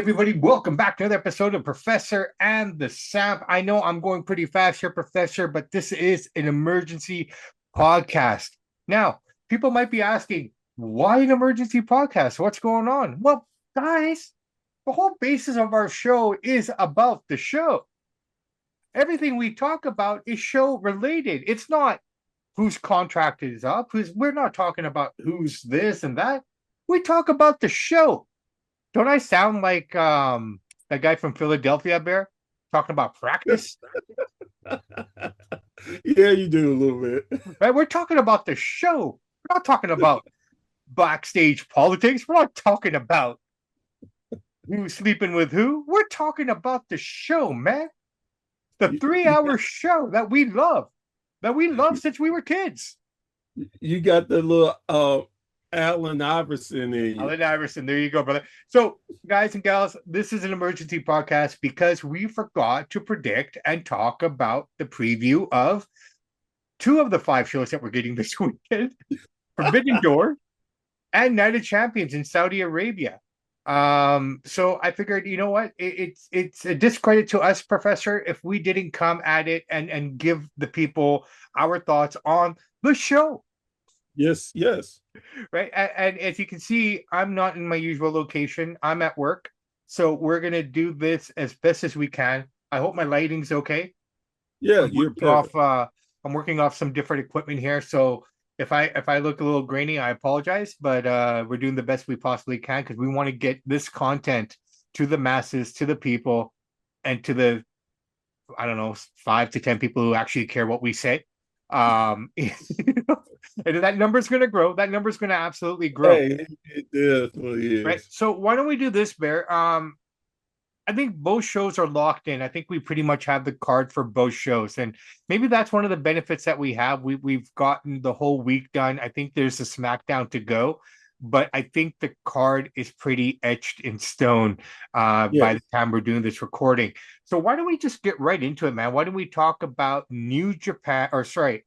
everybody, welcome back to another episode of Professor and The Samp. I know I'm going pretty fast here, Professor, but this is an emergency podcast. Now, people might be asking, why an emergency podcast? What's going on? Well, guys, the whole basis of our show is about the show. Everything we talk about is show related. It's not whose contract is up, we're not talking about who's this and that. We talk about the show. Don't I sound like that guy from Philadelphia, Bear, talking about practice? Yeah, you do a little bit. Right? We're talking about the show. We're not talking about backstage politics. We're not talking about who's sleeping with who. We're talking about the show, man. The You, 3 hour show that we love since we were kids. you got the little Allen Iverson in you. Allen Iverson, there you go, brother. So, guys and gals, this is an emergency podcast because we forgot to predict and talk about the preview of two of the five shows that we're getting this weekend: Forbidden Door and Night of Champions in Saudi Arabia. So I figured, you know what, it's a discredit to us, Professor, if we didn't come at it and give the people our thoughts on the show. Yes, yes. Right. And as you can see, I'm not in my usual location. I'm at work. So we're gonna do this as best as we can. I hope my lighting's okay. Yeah, I'm you're working perfect. I'm working off some different equipment here. So if I look a little grainy, I apologize. But we're doing the best we possibly can because we want to get this content to the masses, to the people, and to the, I don't know, 5 to 10 people who actually care what we say. You know, and that number's going to grow. That number's going to absolutely grow. Hey, it definitely Right. is. So why don't we do this, Bear? I think both shows are locked in. I think we pretty much have the card for both shows, and maybe that's one of the benefits that we have. We've gotten the whole week done. I think there's a SmackDown to go, but I think the card is pretty etched in stone by the Yes. time we're doing this recording. So why don't we just get right into it, man? Why don't we talk about New Japan, or sorry,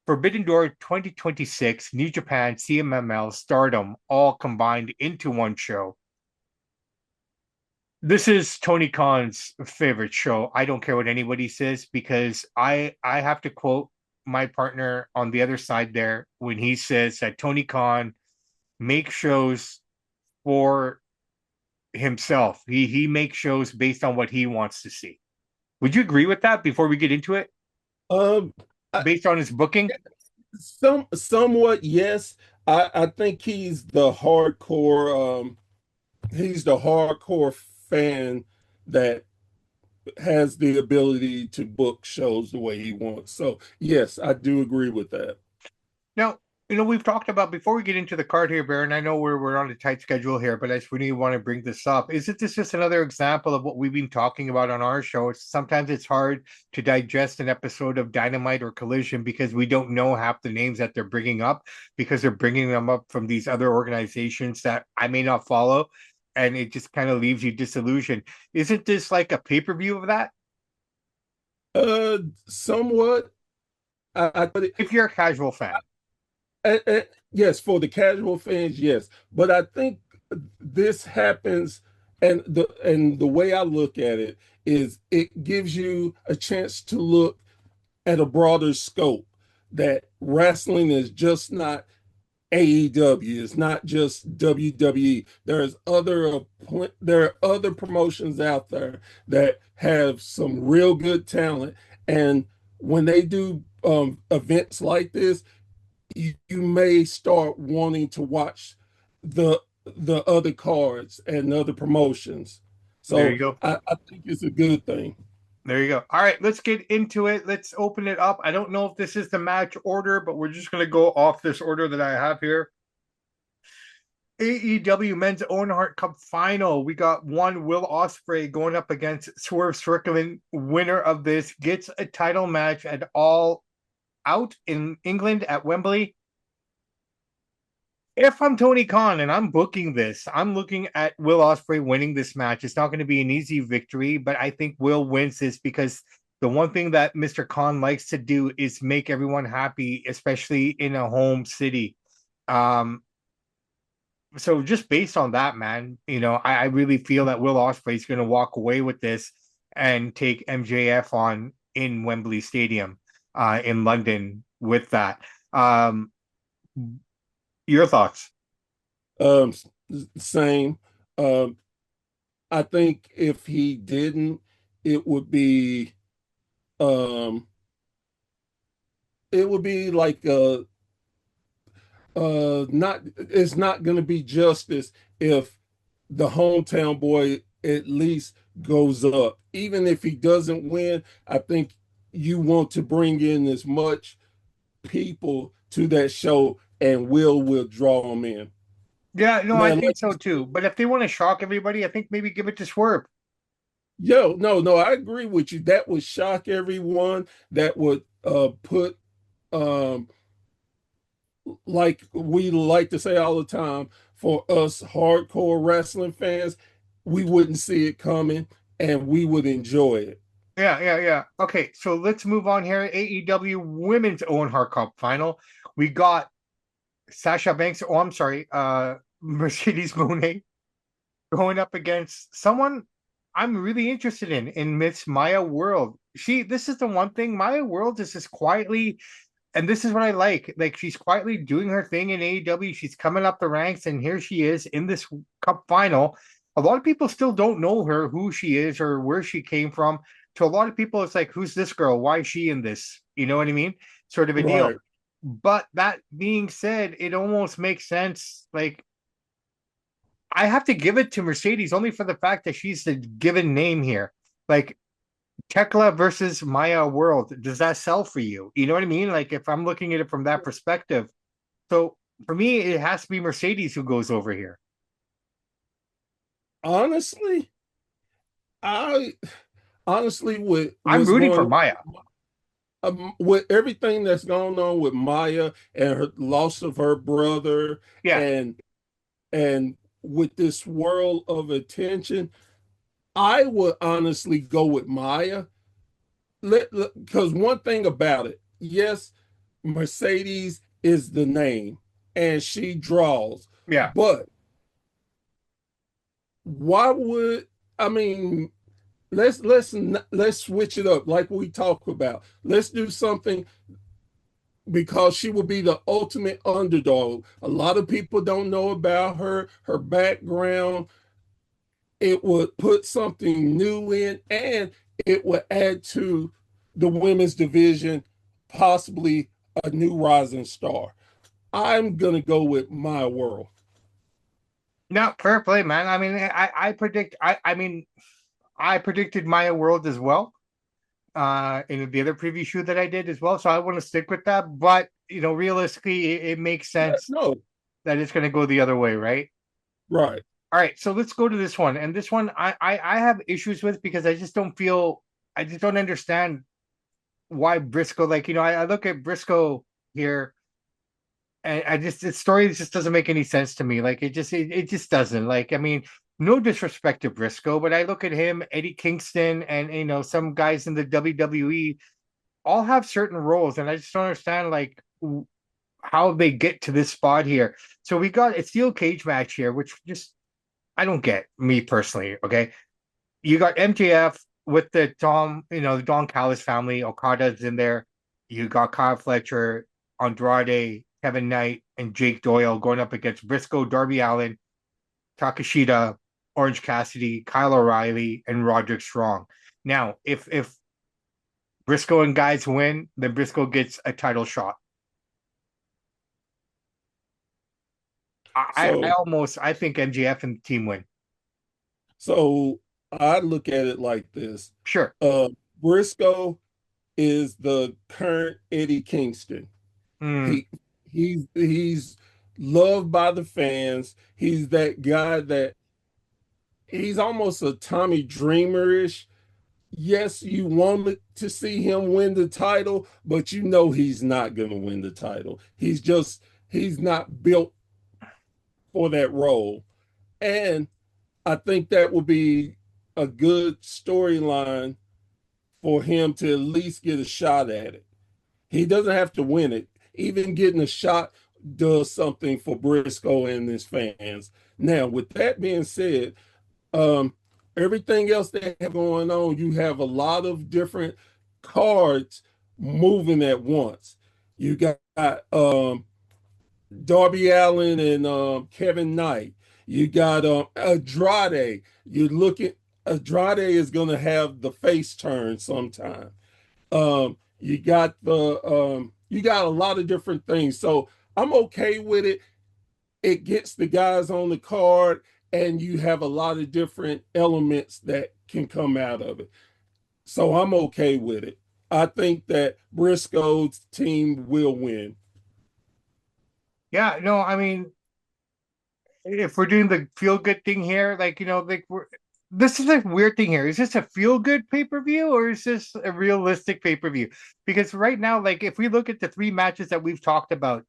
Forbidden Door 2026, New Japan, CMML, Stardom, all combined into one show. This is Tony Khan's favorite show. I don't care what anybody says because I have to quote my partner on the other side there when he says that Tony Khan makes shows for himself. He makes shows based on what he wants to see. Would you agree with that before we get into it? Um, I, Based on his booking? somewhat yes. I think he's the hardcore fan that has the ability to book shows the way he wants. So yes, I do agree with that. Now, we've talked about before we get into the card here, Baron. I know we're on a tight schedule here, but I just really want to bring this up. Isn't this just another example of what we've been talking about on our show? Sometimes it's hard to digest an episode of Dynamite or Collision because we don't know half the names that they're bringing up because they're bringing them up from these other organizations that I may not follow, and it just kind of leaves you disillusioned. Isn't this like a pay-per-view of that? Somewhat. But If you're a casual fan. yes, for the casual fans, yes. But I think this happens, and the way I look at it is it gives you a chance to look at a broader scope. That wrestling is just not AEW. It's not just WWE. There are other promotions out there that have some real good talent, and when they do events like this, you may start wanting to watch the other cards and other promotions. There you So go. I think it's a good thing. There you go. All right, let's get into it. Let's open it up. I don't know if this is the match order, but we're just going to go off this order that I have here. AEW Men's Owen Hart Cup Final. We got one Will Ospreay going up against Swerve Strickland. Winner of this gets a title match at All Out in England at Wembley. If I'm Tony Khan and I'm booking this, I'm looking at Will Ospreay winning this match. It's not going to be an easy victory, but I think Will wins this because the one thing that Mr. Khan likes to do is make everyone happy, especially in a home city. Um, so just based on that, man, I really feel that Will Ospreay is going to walk away with this and take MJF on in Wembley Stadium, in London with that. Um, your thoughts? Um, Same. Um, I think if he didn't, it would be um it would be like not it's not going to be justice if the hometown boy at least goes up. Even if he doesn't win, I think you want to bring in as much people to that show, and will draw them in. Yeah, no, I Man, think so too. But if they want to shock everybody, I think maybe give it to Swerve. no, I agree with you. That would shock everyone. That would put um like we like to say all the time, for us hardcore wrestling fans, we wouldn't see it coming and we would enjoy it. Yeah, yeah, yeah. Okay, so let's move on here. AEW Women's Owen Hart Cup final. We got Sasha Banks. Oh, I'm sorry. Mercedes Moné going up against someone I'm really interested in Miss Maya World. This is the one thing. Maya World is just quietly, and this is what I like. Like she's quietly doing her thing in AEW. She's coming up the ranks, and here she is in this cup final. A lot of people still don't know her, who she is, or where she came from. To a lot of people, it's like, who's this girl? Why is she in this? You know what I mean? Sort of a deal. Right. But that being said, it almost makes sense. Like I have to give it to Mercedes only for the fact that she's the given name here. Like Tekla versus Maya World, does that sell for you? You know what I mean? Like if I'm looking at it from that perspective. So for me, it has to be Mercedes who goes over here. Honestly, I honestly with I'm what's rooting for going Maya. with everything that's going on with Maya and her loss of her brother, Yeah, and and with this world of attention, I would honestly go with Maya. Because one thing about it, yes, Mercedes is the name and she draws, yeah. but why would I mean let's switch it up like we talk about. Let's do something because she will be the ultimate underdog. A lot of people don't know about her background. It would put something new in, and it would add to the women's division, possibly a new rising star. I'm gonna go with my world. No, fair play, man. I mean, I predicted Maya World as well. In the other preview shoot that I did as well. So I want to stick with that. But realistically, it makes Yeah, sense no, that it's going to go the other way, right? right. All right, so let's go to this one. And this one I have issues with because I just don't understand why Briscoe, like, I look at Briscoe here and the story just doesn't make any sense to me. Like it just doesn't. Like, I mean, no disrespect to Briscoe, but I look at him, Eddie Kingston, and some guys in the WWE all have certain roles, and I just don't understand like how they get to this spot here. So we got a steel cage match here, which just I don't get, me personally. Okay, you got MJF with the the Don Callis family. Okada's in there. You got Kyle Fletcher, Andrade, Kevin Knight, and Jake Doyle going up against Briscoe, Darby Allin, Takashita, Orange Cassidy, Kyle O'Reilly, and Roderick Strong. Now, if Briscoe and guys win, then Briscoe gets a title shot. I So almost I think MJF and the team win. so I look at it like this. Sure. Uh Briscoe is the current Eddie Kingston. Mm, He he's loved by the fans. He's that guy that he's almost a Tommy Dreamer-ish. Yes, you want to see him win the title, but you know he's not going to win the title. He's not built for that role. And I think that would be a good storyline for him to at least get a shot at it. He doesn't have to win it. Even getting a shot does something for Briscoe and his fans. Now, with that being said, um, everything else they have going on, you have a lot of different cards moving at once. You got Darby Allin and Kevin Knight. You got Andrade. You're looking. Andrade is going to have the face turn sometime. You got a lot of different things. So I'm okay with it. It gets the guys on the card, and you have a lot of different elements that can come out of it. So I'm okay with it. I think that Briscoe's team will win. Yeah, no, I mean, if we're doing the feel good thing here, like like this is a weird thing here. Is this a feel good pay per view or is this a realistic pay per view? Because right now, like if we look at the three matches that we've talked about,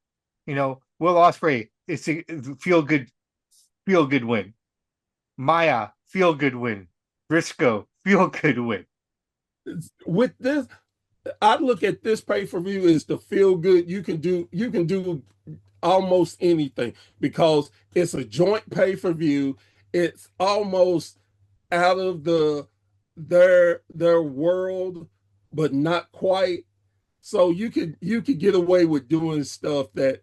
Will Ospreay is a feel good win. Maya feel good win. Briscoe feel good win. With this, I look at this pay-per-view as the feel good. You can do almost anything because it's a joint pay-per-view. It's almost out of their world, but not quite. So you could get away with doing stuff that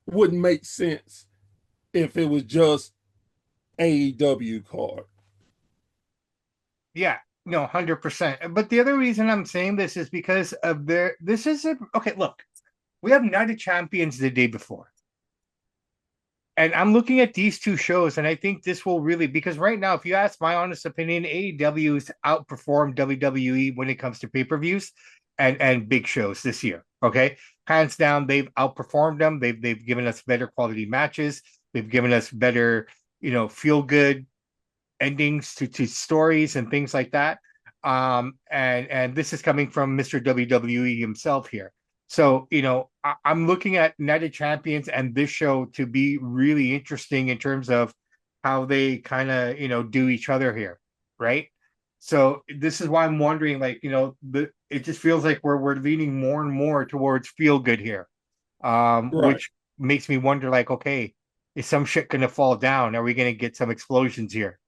wouldn't make sense if it was just AEW card. Yeah, no, 100%. But the other reason I'm saying this is because of this is okay, look, we have Night of Champions the day before. And I'm looking at these two shows, and I think this will really, because right now, if you ask my honest opinion, AEW's outperformed WWE when it comes to pay-per-views and big shows this year. Okay. Hands down, they've outperformed them. They've given us better quality matches. They've given us better, feel good endings to stories and things like that. And this is coming from Mr. WWE himself here. So, I'm looking at Night of Champions and this show to be really interesting in terms of how they kind of, do each other here, right? So this is why I'm wondering, like, it just feels like we're leaning more and more towards feel good here, Right. which makes me wonder, like, okay, is some shit gonna fall down? Are we gonna get some explosions here?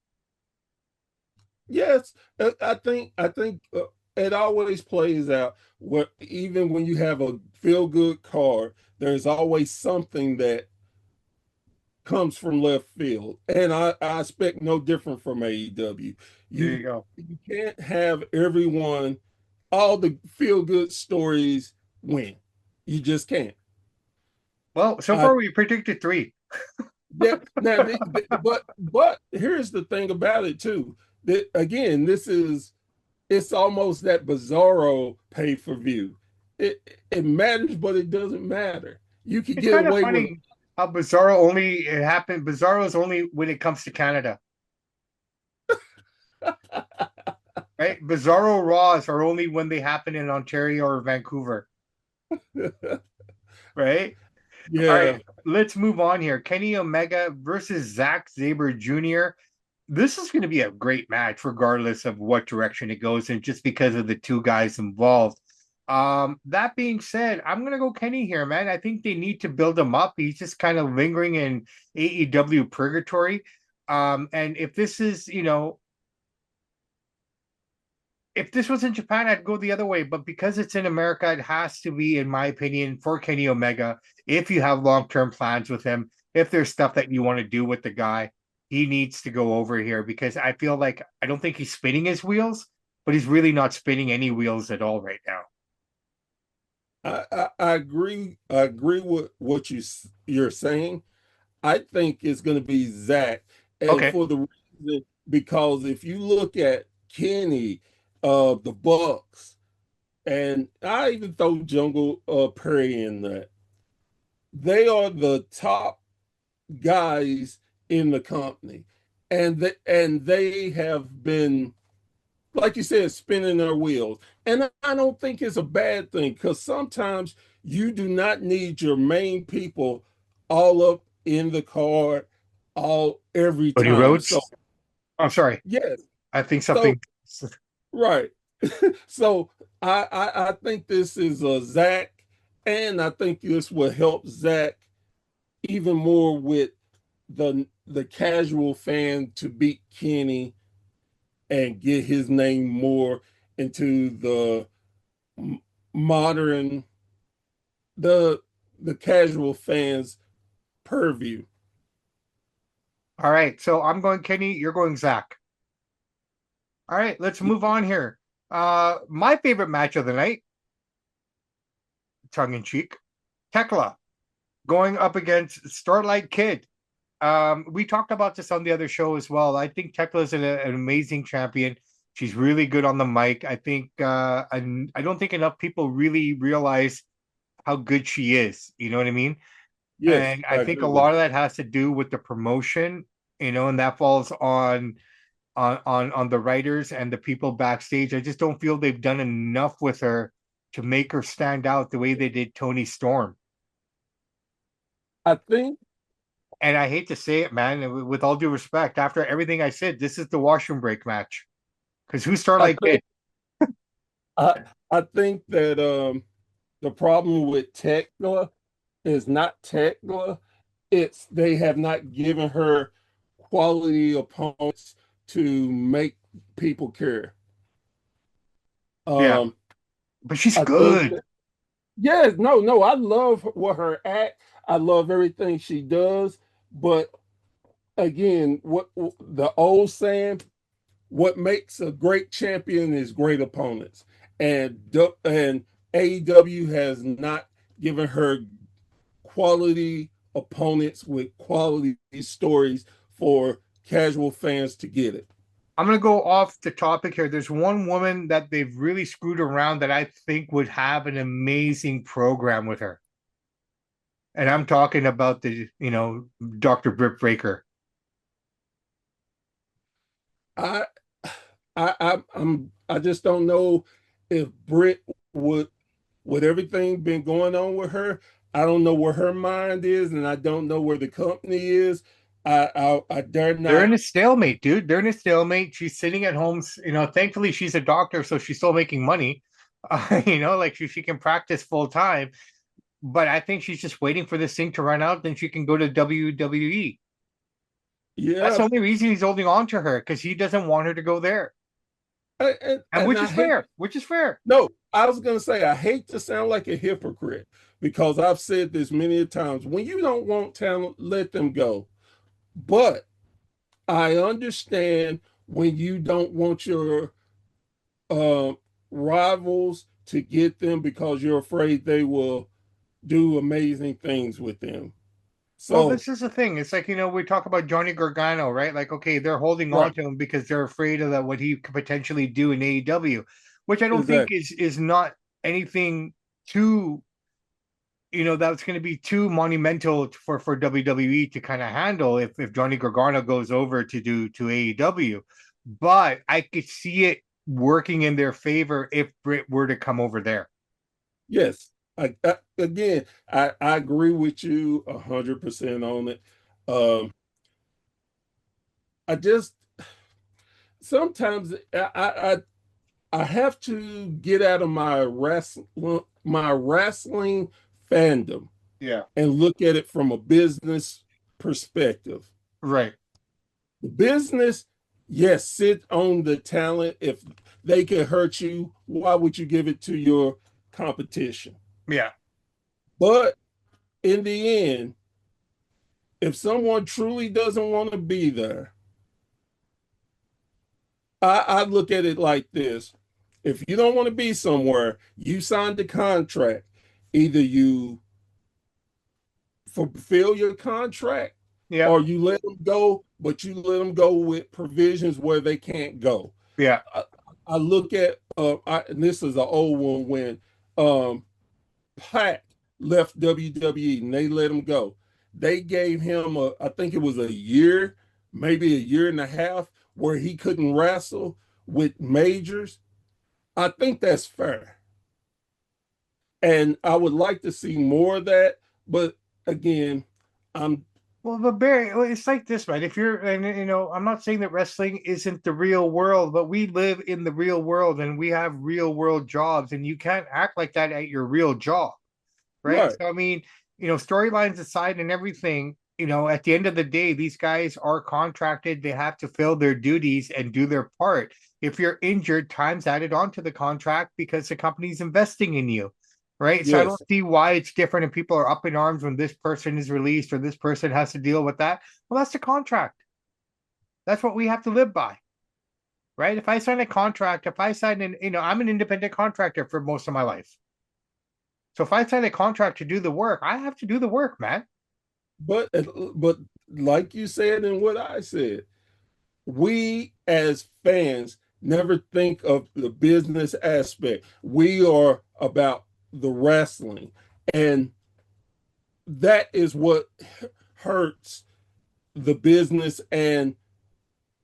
Yes, I think it always plays out. Where even when you have a feel good card, there's always something that comes from left field, and I expect no different from AEW. There you You go. you can't have everyone, all the feel good stories win. You just can't. Well, so I far we predicted three. Yeah. Now, but here's the thing about it too. That again, it's almost that bizarro pay per view. It matters, but it doesn't matter. You could It's get kind of away with funny how Bizarro only it happened. Bizarro is only when it comes to Canada, right? Bizarro Raws are only when they happen in Ontario or Vancouver, right? All right, yeah. let's move on here. Kenny Omega versus Zack Sabre Jr. This is going to be a great match, regardless of what direction it goes in, just because of the two guys involved. That being said, I'm gonna go Kenny here, man. I think they need to build him up. He's just kind of lingering in AEW purgatory. And if this is, if this was in Japan, I'd go the other way. But because it's in America, it has to be, in my opinion, for Kenny Omega. If you have long-term plans with him, if there's stuff that you want to do with the guy, he needs to go over here because I feel like I don't think he's spinning his wheels, but he's really not spinning any wheels at all right now. I agree. I agree with what you're saying. I think it's going to be Zach, and Okay. for the reason because if you look at Kenny, the Bucks, and I even throw Jungle Prairie in that, they are the top guys in the company, and they have been, like you said, spinning their wheels. And I don't think it's a bad thing because sometimes you do not need your main people all up in the card all every Cody time. So Rhodes. I'm sorry. yes, I think so something. right. So I think this is a Zach, And I think this will help Zach even more with the casual fan to beat Kenny and get his name more into the modern the the casual fans purview. All right, so I'm going Kenny, you're going Zach. All right, let's move on here. My favorite match of the night, tongue in cheek, Tekla going up against Starlight Kid. We talked about this on the other show as well. I think Tekla is an amazing champion. She's really good on the mic. I think I don't think enough people really realize how good she is. You know what I mean? Yes, And I I think agree a with lot of that. that has to do with the promotion, and that falls on the writers and the people backstage. I just don't feel they've done enough with her to make her stand out the way they did Tony Storm. I think And I hate to say it, man, with all due respect, after everything I said, this is the washroom break match. Because who's I Starlight Kid? think I think that the problem with Tekla is not Tekla, it's they have not given her quality opponents to make people care. Yeah, Um, but she's I think good. that, yes, no, no, I love what her act. I love everything she does. But again, what the old saying, what makes a great champion is great opponents. And AEW has not given her quality opponents with quality stories for casual fans to get it. I'm gonna go off the topic here. There's one woman that they've really screwed around that I think would have an amazing program with her. And I'm talking about Dr. Britt Baker. I I just don't know if Britt would with everything been going on with her. I don't know where her mind is, and I don't know where the company is. I dare They're in not. a stalemate, dude. They're in a stalemate. She's sitting at home. Thankfully she's a doctor, so she's still making money. Like she can practice full time. But I think she's just waiting for this thing to run out, then she can go to WWE. That's Yeah, the only reason he's holding on to her because he doesn't want her to go there, and and which I is hate. fair. Which is fair. No, I was gonna say I hate to sound like a hypocrite because I've said this many times. When you don't want talent, let them go. But I understand when you don't want your uh, rivals to get them because you're afraid they will do amazing things with them. Well, So, this is the thing. It's like, we talk about Johnny Gargano, right? Like, okay, they're holding on right, to him because they're afraid of what he could potentially do in AEW, which I don't think exactly. is not anything too, that's going to be too monumental for WWE to kind of handle if Johnny Gargano goes over to AEW. But I could see it working in their favor if Britt were to come over there. Yes. Again, I agree with you 100% on it. Um, I just sometimes I have to get out of my wrestling fandom Yeah. and look at it from a business perspective. Right. The business, yes, sit on the talent. If they can hurt you, why would you give it to your competition? Yeah. But in the end, if someone truly doesn't want to be there, I look at it like this. If you don't want to be somewhere, you signed the contract. Either you fulfill your contract Yeah. or you let them go, but you let them go with provisions where they can't go. Yeah. I, I look at and this is an old one when um Pac left WWE and they let him go. They gave him I think it was a year, maybe a year and a half, where he couldn't wrestle with majors. I think that's fair. And I would like to see more of that. But again, I'm Well, but Barry, it's like this, right? If you're, and I'm not saying that wrestling isn't the real world, but we live in the real world and we have real world jobs, and you can't act like that at your real job. right? Right. So I mean, storylines aside and everything, at the end of the day, these guys are contracted. They have to fill their duties and do their part. If you're injured, time's added onto the contract because the company's investing in you, right? So I don't Yes. see why it's different and people are up in arms when this person is released or this person has to deal with that. Well, that's the contract. That's what we have to live by, right? If I sign a contract, if I sign I'm an independent contractor for most of my life. So if I sign a contract to do the work, I have to do the work, man. But like you said and what I said, we as fans never think of the business aspect. We are about the wrestling. And that is what hurts the business and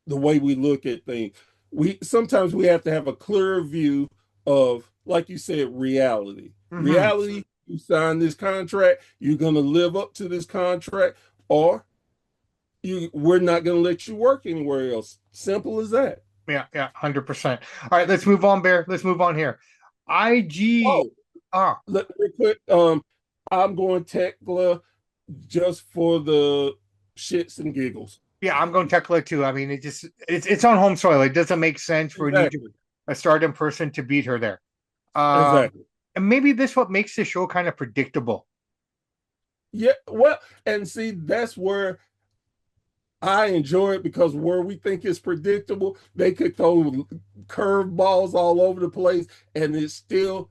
the way we look at things. We sometimes we have to have a clearer view of, like you said, reality. Mm-hmm. Reality, you sign this contract, you're gonna live up to this contract, or we're not gonna let you work anywhere else. Simple as that. Yeah, yeah, 100%. All right, let's move on, Bear. Let's move on here. IG. Oh, Ah, let me put I'm going Tekla just for the shits and giggles. yeah, I'm going Tekla too. I mean, it's on home soil. It doesn't make sense for Exactly. a stardom person to beat her there. Um, Exactly. and maybe this what makes the show kind of predictable. Yeah, well, and see, that's where I enjoy it because where we think it's predictable, they could throw curve balls all over the place and it still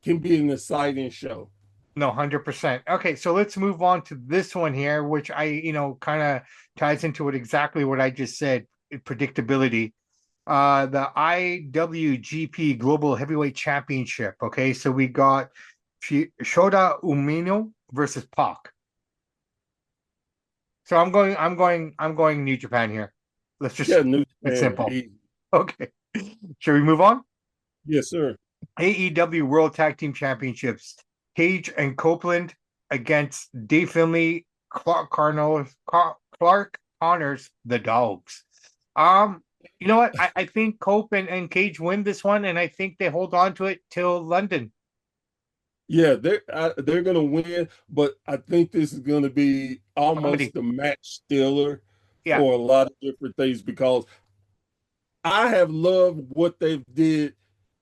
can be an exciting show. No, 100%. Okay, so let's move on to this one here, which kind of ties into it exactly what I just said, predictability. The IWGP Global Heavyweight Championship. Okay, so we got Shota Umino versus Pac. So I'm going New Japan here. Let's just Yeah, New it's Japan. simple. Okay. Should we move on? Yes, sir. AEW World Tag Team Championships. Cage and Copeland against Dave Finley, Clark Connors, the Dogs. Um, you know what? I think Cope and Cage win this one, and I think they hold on to it till London. Yeah, they're gonna win, but I think this is gonna be Comedy. almost the match stealer Yeah. for a lot of different things because I have loved what they've did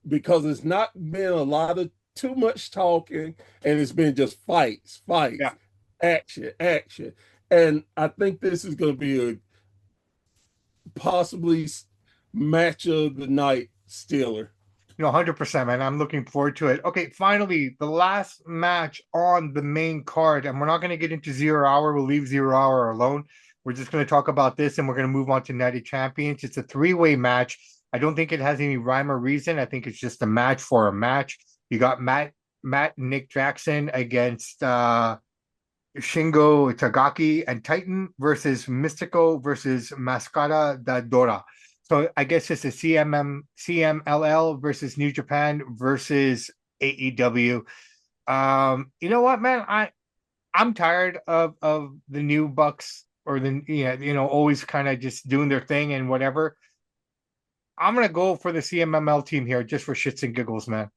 because it's not been a lot of too much talking and it's been just fights, Yeah. fights, action, action. And I think this is going to be a possibly match of the night stealer. 100%, man. I'm looking forward to it. Okay, finally, the last match on the main card, and we're not going to get into Zero Hour. We'll leave Zero Hour alone. We're just going to talk about this, and we're going to move on to Night of Champions. It's a three-way match. I don't think it has any rhyme or reason. I think it's just a match for a match. You got Matt and Nick Jackson against Shingo Tagaki and Titan versus Mystico versus Mascara da Dora. So I guess it's a CMLL versus New Japan versus AEW. You know what, man? I'm tired of the new Bucks or always kind of just doing their thing and whatever. I'm gonna go for the CMML team here just for shits and giggles, man.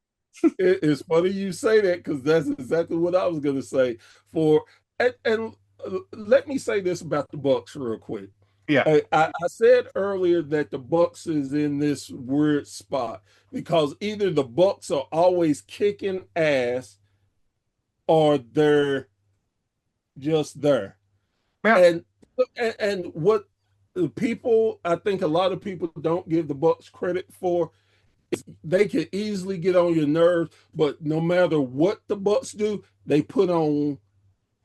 It's funny you say that because that's exactly what I was going to say. And let me say this about the Bucks real quick. Yeah, I said earlier that the Bucks is in this weird spot because either the Bucks are always kicking ass or they're just there. yeah. And and what the people, I think a lot of people don't give the Bucks credit for is they can easily get on your nerves, but no matter what the Bucks do, they put on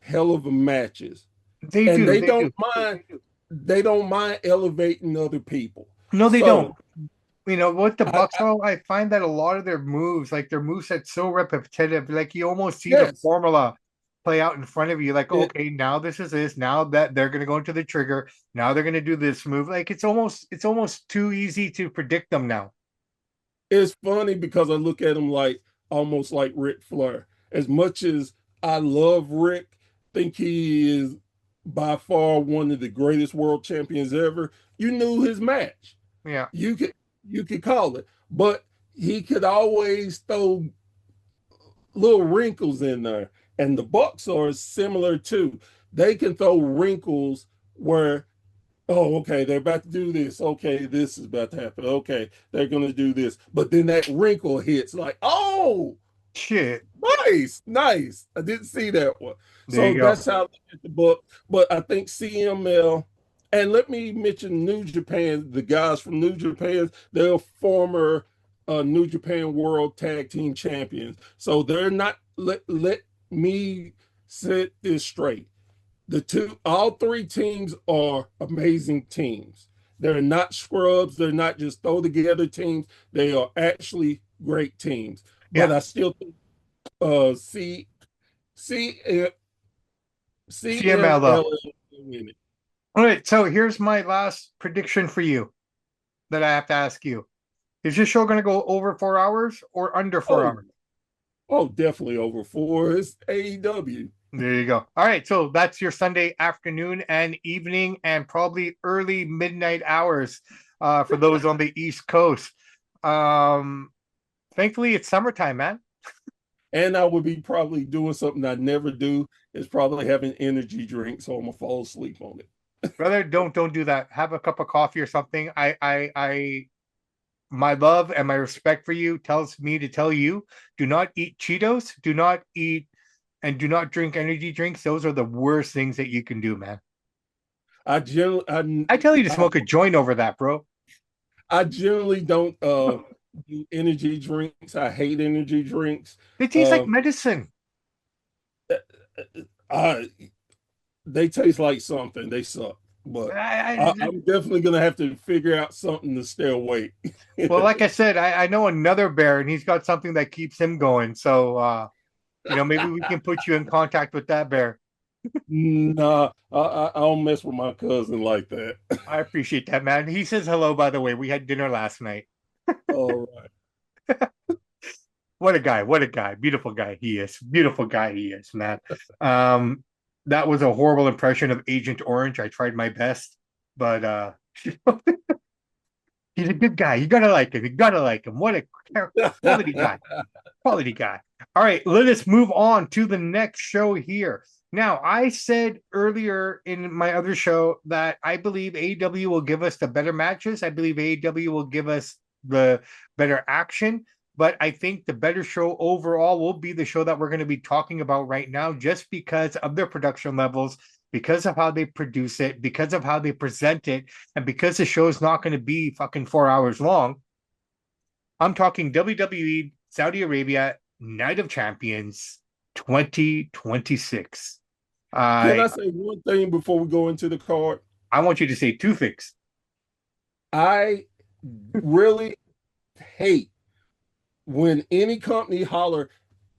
hell of a matches. They And do, they do. they don't mind elevating other people. No, they So don't. What the Bucks I though, I find that a lot of their moves, like their moveset's so repetitive, like you almost see the yes, formula play out in front of you. Like, it okay, now this is this. Now that they're gonna go into the trigger. Now they're gonna do this move. Like it's almost too easy to predict them now. it's funny because I look at him like almost like Ric Flair. As much as I love Rick, think he is by far one of the greatest world champions ever. You knew his match. Yeah. You could you could call it, but he could always throw little wrinkles in there. And the Bucks are similar too. They can throw wrinkles where, oh, okay, they're about to do this. Okay, this is about to happen. Okay, they're going to do this. But then that wrinkle hits like, oh, Shit. nice, nice. I didn't see that one. There So you go. that's how I look at the book. But I think CML, and let me mention New Japan, the guys from New Japan, they're former New Japan World Tag Team Champions. So they're not, let me set this straight. All three teams are amazing teams. They're not scrubs. They're not just throw together teams. They are actually great teams. But Yeah. I still think C C CML though. CML win it. All right. So here's my last prediction for you that I have to ask you. Is this show going to go over 4 hours or under 4 hours? Oh, definitely over 4. It's AEW. There you go. All right. So that's your Sunday afternoon and evening and probably early midnight hours for those on the East Coast. Thankfully, it's summertime, man. And I would be probably doing something I never do, is probably having energy drinks, so I'm gonna fall asleep on it. Brother, don't do that. Have a cup of coffee or something. My love and my respect for you tells me to tell you, do not eat Cheetos, do not eat and do not drink energy drinks. Those are the worst things that you can do, man. I tell you to smoke a joint over that, bro. I generally don't do energy drinks. I hate energy drinks. They taste like medicine. They taste like something. They suck. But I'm definitely gonna have to figure out something to stay awake. Well, like I said, I know another bear, and he's got something that keeps him going. So, maybe we can put you in contact with that bear. Nah, I don't mess with my cousin like that. I appreciate that, man. He says hello, by the way. We had dinner last night. All right. What a guy. What a guy. Beautiful guy he is. Beautiful guy he is, man. That was a horrible impression of Agent Orange. I tried my best, but he's a good guy. You gotta like him. You gotta like him. What a quality guy. Quality guy. All right, let us move on to the next show here. Now, I said earlier in my other show that I believe AEW will give us the better matches. I believe AEW will give us the better action. But I think the better show overall will be the show that we're going to be talking about right now, just because of their production levels, because of how they produce it, because of how they present it, and because the show is not going to be fucking 4 hours long. I'm talking WWE Saudi Arabia Night of Champions 2026. Can I say one thing before we go into the card? I want you to say two things. I really hate when any company holler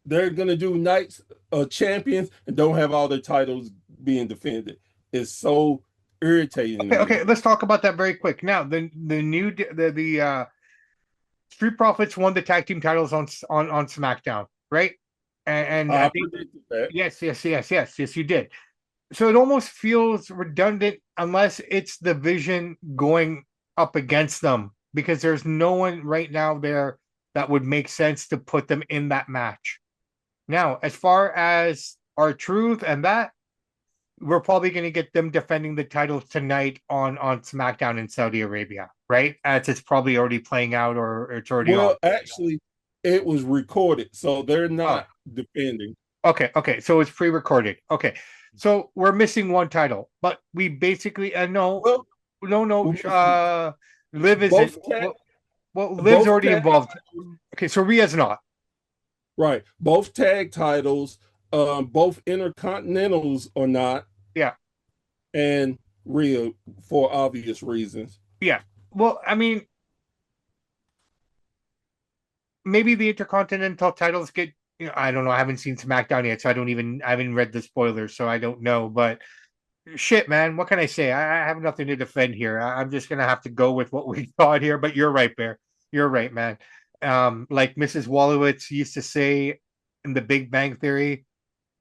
they're gonna do Nights of Champions and don't have all their titles being defended. It's so irritating. Okay, let's talk about that very quick. Now, the Street Profits won the tag team titles on SmackDown, right? And I think predicted that. yes, you did. So it almost feels redundant unless it's the Vision going up against them, because there's no one right now there that would make sense to put them in that match. Now, as far as R-Truth and that, we're probably going to get them defending the titles tonight on SmackDown in Saudi Arabia, right? As it's probably already playing out, or it's already Well, on. actually, it was recorded, so they're not defending. Okay, so it's pre-recorded. Okay, so we're missing one title, but we basically no. Liv isn't. Liv's already involved. Okay, so Rhea's not. Right. Both tag titles, both intercontinentals are not. Yeah. And Rhea, for obvious reasons. Yeah. Well, I mean, maybe the intercontinental titles get, I don't know. I haven't seen SmackDown yet, so I haven't read the spoilers, so I don't know. But shit, man, what can I say? I have nothing to defend here. I'm just gonna have to go with what we thought here. But you're right, Bear. You're right, man. Like Mrs. Wolowitz used to say in The Big Bang Theory,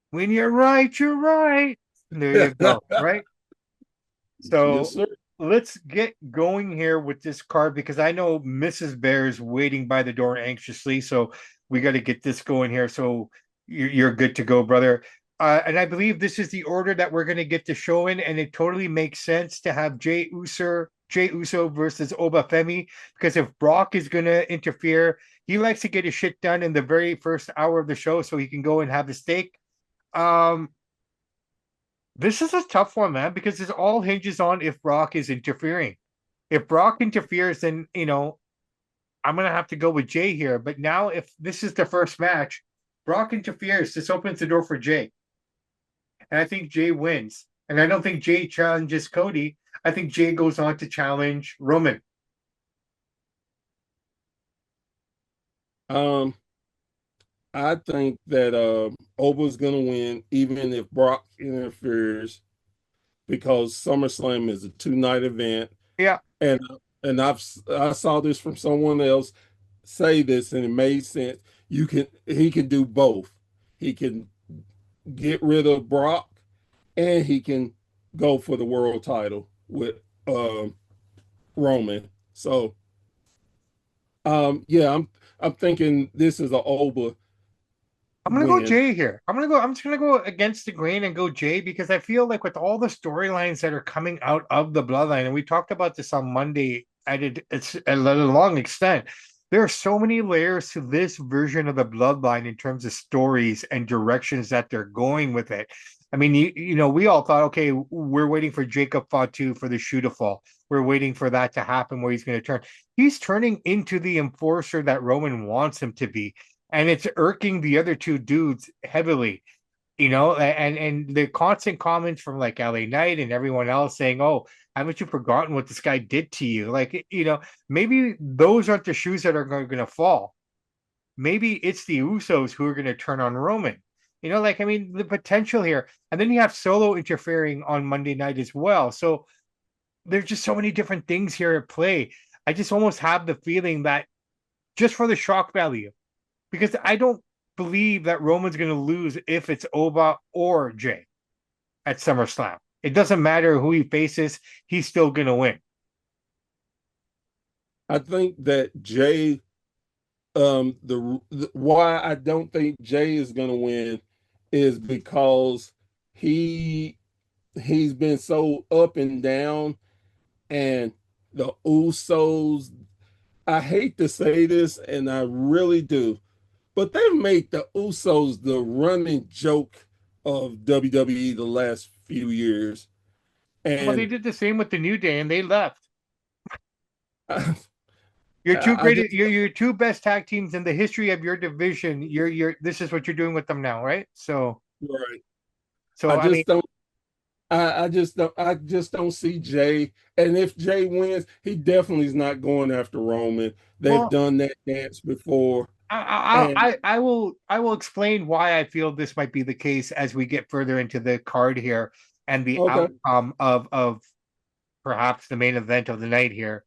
"When you're right, you're right." And there you go, right? So yes, let's get going here with this card, because I know Mrs. Bear is waiting by the door anxiously. So we got to get this going here. So You're good to go, brother. And I believe this is the order that we're going to get the show in, and it totally makes sense to have Jay Uso versus Oba Femi, because if Brock is going to interfere, he likes to get his shit done in the very first hour of the show so he can go and have a steak. Um, this is a tough one, man, because it all hinges on if Brock is interfering. If Brock interferes, then I'm gonna have to go with Jay here. But now, if this is the first match, Brock interferes. This opens the door for Jay, and I think Jay wins. And I don't think Jay challenges Cody. I think Jay goes on to challenge Roman. Um, I think that Oba's gonna win, even if Brock interferes, because SummerSlam is a 2 night event, Yeah, and I saw this from someone else say this, and it made sense. He can do both. He can get rid of Brock, and he can go for the world title with Roman. So yeah, I'm thinking this is a Oba I'm gonna go win. Jay here. I'm just gonna go against the grain and go Jay because I feel like with all the storylines that are coming out of the bloodline, and we talked about this on Monday it's at a long extent. There are so many layers to this version of the bloodline in terms of stories and directions that they're going with it. I mean, we all thought, okay, we're waiting for Jacob Fatu for the shoe to fall. We're waiting for that to happen where he's going to turn. He's turning into the enforcer that Roman wants him to be, and it's irking the other two dudes heavily, and the constant comments from like LA Knight and everyone else saying, "Oh, haven't you forgotten what this guy did to you?" Like, maybe those aren't the shoes that are going to fall. Maybe it's the Usos who are going to turn on Roman. Like, I mean, the potential here. And then you have Solo interfering on Monday night as well. So there's just so many different things here at play. I just almost have the feeling that just for the shock value, because I don't believe that Roman's going to lose if it's Oba or Jay at SummerSlam. It doesn't matter who he faces, he's still going to win. I think that Jay, the why I don't think Jay is going to win is because he he's been so up and down, and the Usos. I hate to say this, and I really do, but they've made the Usos the running joke of WWE the last few years, Well, they and did the same with the New Day and they left. I, Your two I greatest, just your two best tag teams in the history of your division. This is what you're doing with them now, right? So, right. I so I mean, just don't. I just don't see Jay. And if Jay wins, he definitely is not going after Roman. They've well, done that dance before. And I will explain why I feel this might be the case as we get further into the card here and the okay, outcome of perhaps the main event of the night here.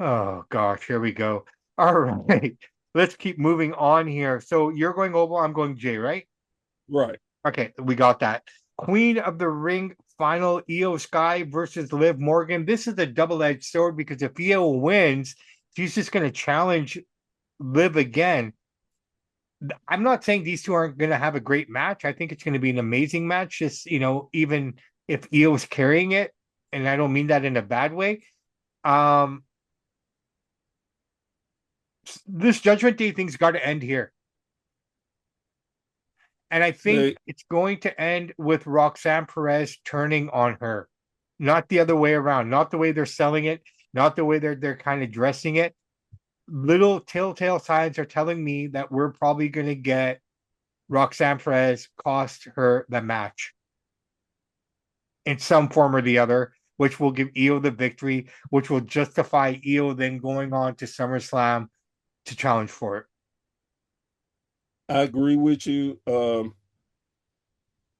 Oh gosh, here we go. All right, let's keep moving on here. So you're going Oval, I'm going J, right? right. Okay, we got that. Queen of the Ring final, Io Sky versus Liv Morgan. This is a double-edged sword because if Io wins, she's just going to challenge Liv again. I'm not saying these two aren't going to have a great match. I think it's going to be an amazing match. Just, even if Io's carrying it, and I don't mean that in a bad way. Um, this Judgment Day thing's got to end here. And I think They it's going to end with Roxanne Perez turning on her, not the other way around, not the way they're selling it, not the way they're kind of dressing it. Little telltale signs are telling me that we're probably going to get Roxanne Perez cost her the match in some form or the other, which will give Io the victory, which will justify Io then going on to SummerSlam to challenge for it. I agree with you.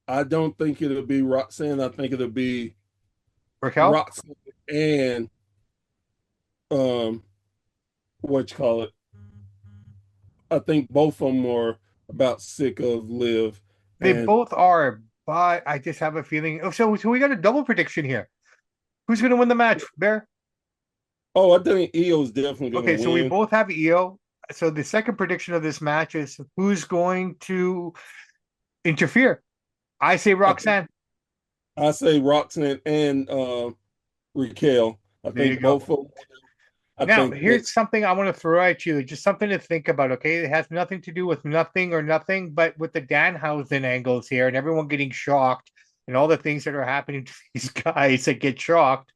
I don't think it'll be Roxanne. I think it'll be Raquel? Roxanne and um what you call it. I think both of them are about sick of Liv. They And both are, but I just have a feeling. Oh, so we got a double prediction here. Who's going to win the match, Bear? oh, I think Io's definitely gonna Okay, so we win. both have Io. So the second prediction of this match is who's going to interfere. I say I think Roxanne. I say Roxanne and Raquel. I There you think go. both of them. I Now, think that here's something I want to throw at you, just something to think about, okay? It has nothing to do with nothing or nothing, but with the Danhausen angles here and everyone getting shocked and all the things that are happening to these guys that get shocked.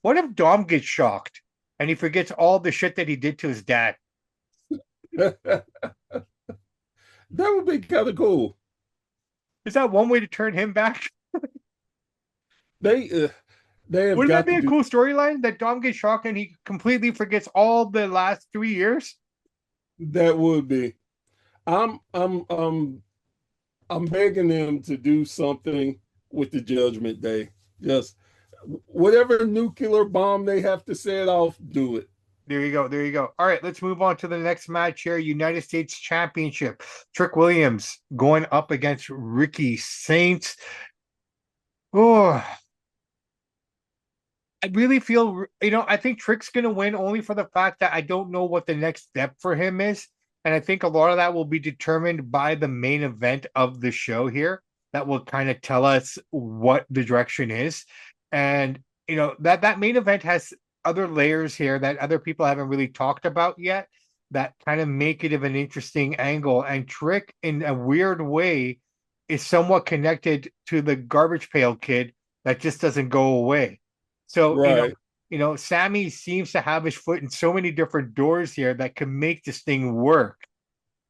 What if Dom gets shocked and he forgets all the shit that he did to his dad? that would be kind of cool. Is that one way to turn him back? They they have Wouldn't that got be to a do cool storyline that Dom gets shocked and he completely forgets all the last 3 years? that. Would be. I'm I'm um I'm begging them to do something with the Judgment Day. Just whatever nuclear bomb they have to set off, do it. There you go. There you go. All right, let's move on to the next match here. United States Championship. Trick Williams going up against Ricky Saints. Oh, I really feel, I think Trick's going to win only for the fact that I don't know what the next step for him is. And I think a lot of that will be determined by the main event of the show here. That will kind of tell us what the direction is. And, that main event has other layers here that other people haven't really talked about yet that kind of make it of an interesting angle. And Trick, in a weird way, is somewhat connected to the garbage pail kid that just doesn't go away. So, Right. Sammy seems to have his foot in so many different doors here that can make this thing work.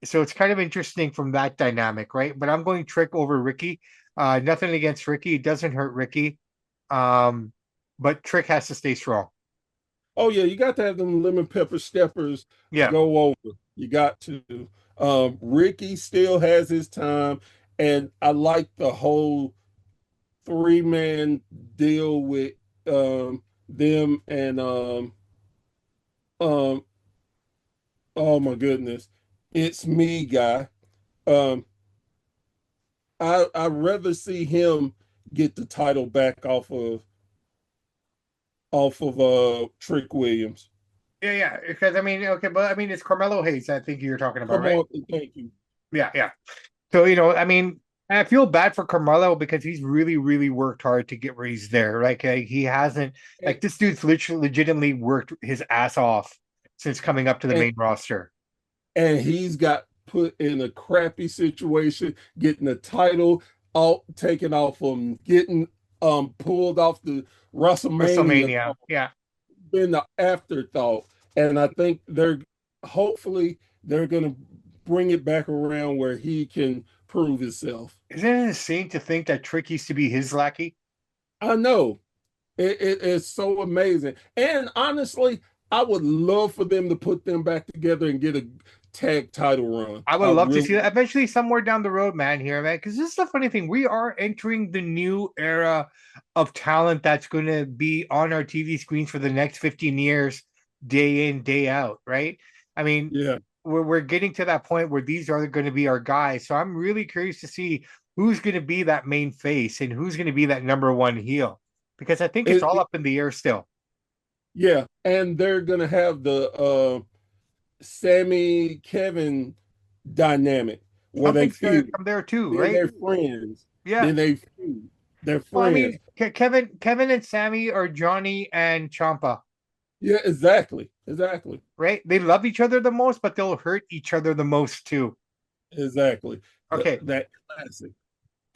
So it's kind of interesting from that dynamic, right? But I'm going Trick over Ricky. Nothing against Ricky. It doesn't hurt Ricky. Um, but Trick has to stay strong. Oh yeah, you got to have them lemon pepper steppers Yeah. go over. You got to. Ricky still has his time, and I like the whole three-man deal with them and um oh my goodness, it's me guy. Um, I'd rather see him get the title back off of Trick Williams. Yeah, yeah. Because okay, but it's Carmelo Hayes, I think you're talking about, Come right? on, thank you. Yeah, yeah. So, I feel bad for Carmelo because he's really, really worked hard to get where he's there. Like he hasn't And, like this dude's literally legitimately worked his ass off since coming up to the and main roster. and he's got put in a crappy situation, getting the title all taken off him, getting pulled off the WrestleMania, WrestleMania. Yeah. been the afterthought. And I think hopefully they're gonna bring it back around where he can prove himself. Isn't it insane to think that Trick used to be his lackey? I know it is so amazing. And honestly, I would love for them to put them back together and get a tag title run. I would I love to really, see that eventually somewhere down the road, man, here, man. Because this is the funny thing. We are entering the new era of talent that's going to be on our TV screens for the next 15 years, day in, day out, right? I mean, yeah. we're getting to that point where these are going to be our guys. So I'm really curious to see who's going to be that main face and who's going to be that number one heel. Because I think it's all It, up in the air still. yeah, and they're gonna have the Sammy Kevin dynamic where they Something's going to feud. come there too, Then right? they're friends. Yeah. Then they feud. They're Well, friends. Kevin and Sammy are Johnny and Champa, Yeah, exactly. Exactly. right? They love each other the most, but they'll hurt each other the most too. Exactly. Okay, That classic.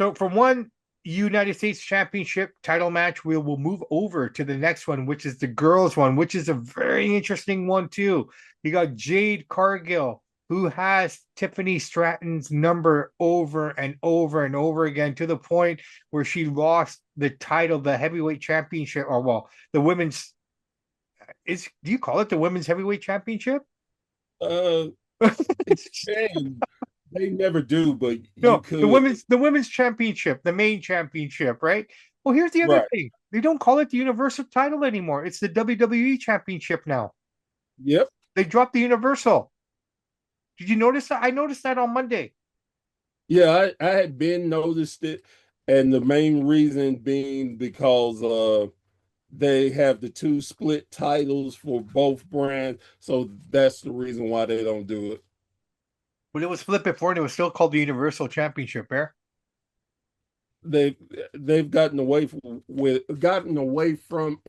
so for one United States Championship title match, we will move over to the next one, which is the girls' one, which is a very interesting one too. You got Jade Cargill, who has Tiffany Stratton's number over and over and over again to the point where she lost the title, the heavyweight championship, or well, the women's do you call it the women's heavyweight championship? Uh it's changed. They never do, but you No, could. the women's championship, the main championship, right? Well, here's the other Right. thing. They don't call it the Universal title anymore. It's the WWE Championship now. Yep. They dropped the Universal. Did you notice that? I noticed that on Monday. Yeah, I had been noticed it, and the main reason being because They have the two split titles for both brands, so that's the reason why they don't do it. But it was split before, and it was still called the Universal Championship, there. They they've gotten away from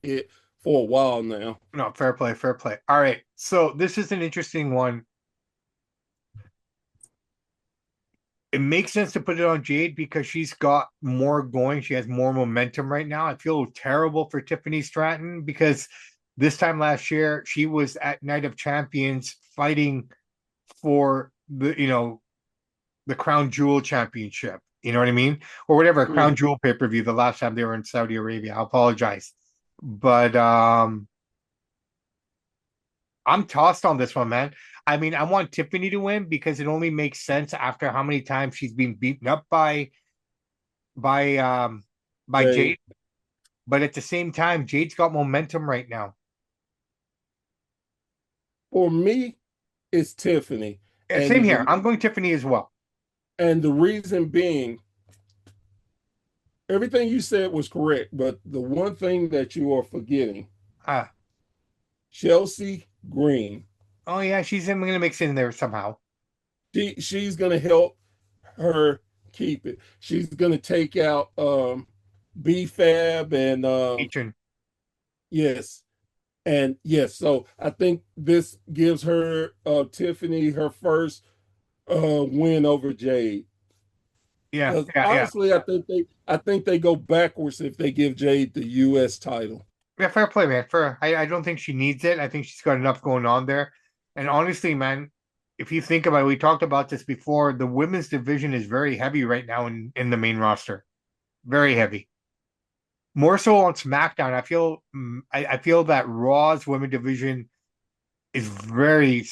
it for a while now. No, fair play, fair play. All right, so this is an interesting one. It makes sense to put it on Jade because she's got more going. She has more momentum right now. I feel terrible for Tiffany Stratton because this time last year she was at Night of Champions fighting for the Crown Jewel Championship. You know what I mean? Or whatever, Crown Jewel pay-per-view the last time they were in Saudi Arabia. I apologize. But I'm tossed on this one, man. I mean, I want Tiffany to win because it only makes sense after how many times she's been beaten up by um by They, Jade. But at the same time, Jade's got momentum right now. for me, it's Tiffany, Yeah, same and here. the I'm going Tiffany as well. reason being, everything you said was correct, but the one thing that you are forgetting, Ah, Chelsea Green. oh yeah, she's gonna mix in there somehow. She's gonna help her keep it. She's gonna take out BFAB and Patron. yes. And yes, so I think this gives her Tiffany her first win over Jade. Yeah, Because yeah, yeah. honestly, I think they go backwards if they give Jade the US title. Yeah, fair play, man. Fair. I don't think she needs it. I think she's got enough going on there. And honestly, man, if you think about it, we talked about this before. The women's division is very heavy right now in the main roster. Very heavy. More so on SmackDown. I feel that Raw's women division is very And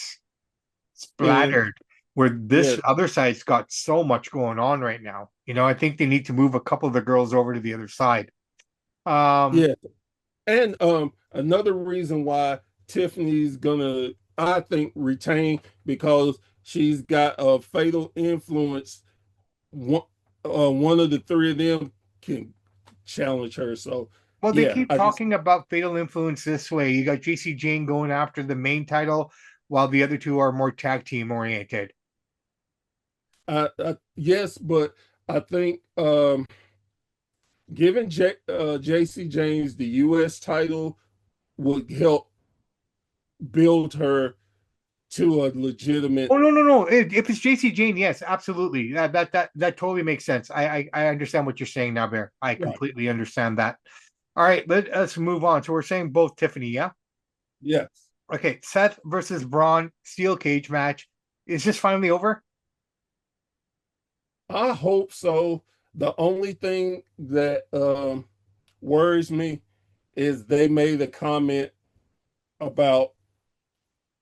splattered, where this yes, other side's got so much going on right now. I think they need to move a couple of the girls over to the other side. Um, yeah. And another reason why Tiffany's gonna, I think, retain because she's got a fatal influence. One, one of the three of them can challenge her. So well, they yeah, keep talking about fatal influence this way. You got JC Jane going after the main title, while the other two are more tag team oriented. yes, but I think giving JC James the US title would help build her to a legitimate. Oh no. If it's JC Jane, yes, absolutely. That totally makes sense. I understand what you're saying now, Bear. I Right. completely understand that. All right, let's move on. So we're saying both Tiffany, yeah? Yes. Okay, Seth versus Braun steel cage match. Is this finally over? I hope so. The only thing that worries me is they made a comment about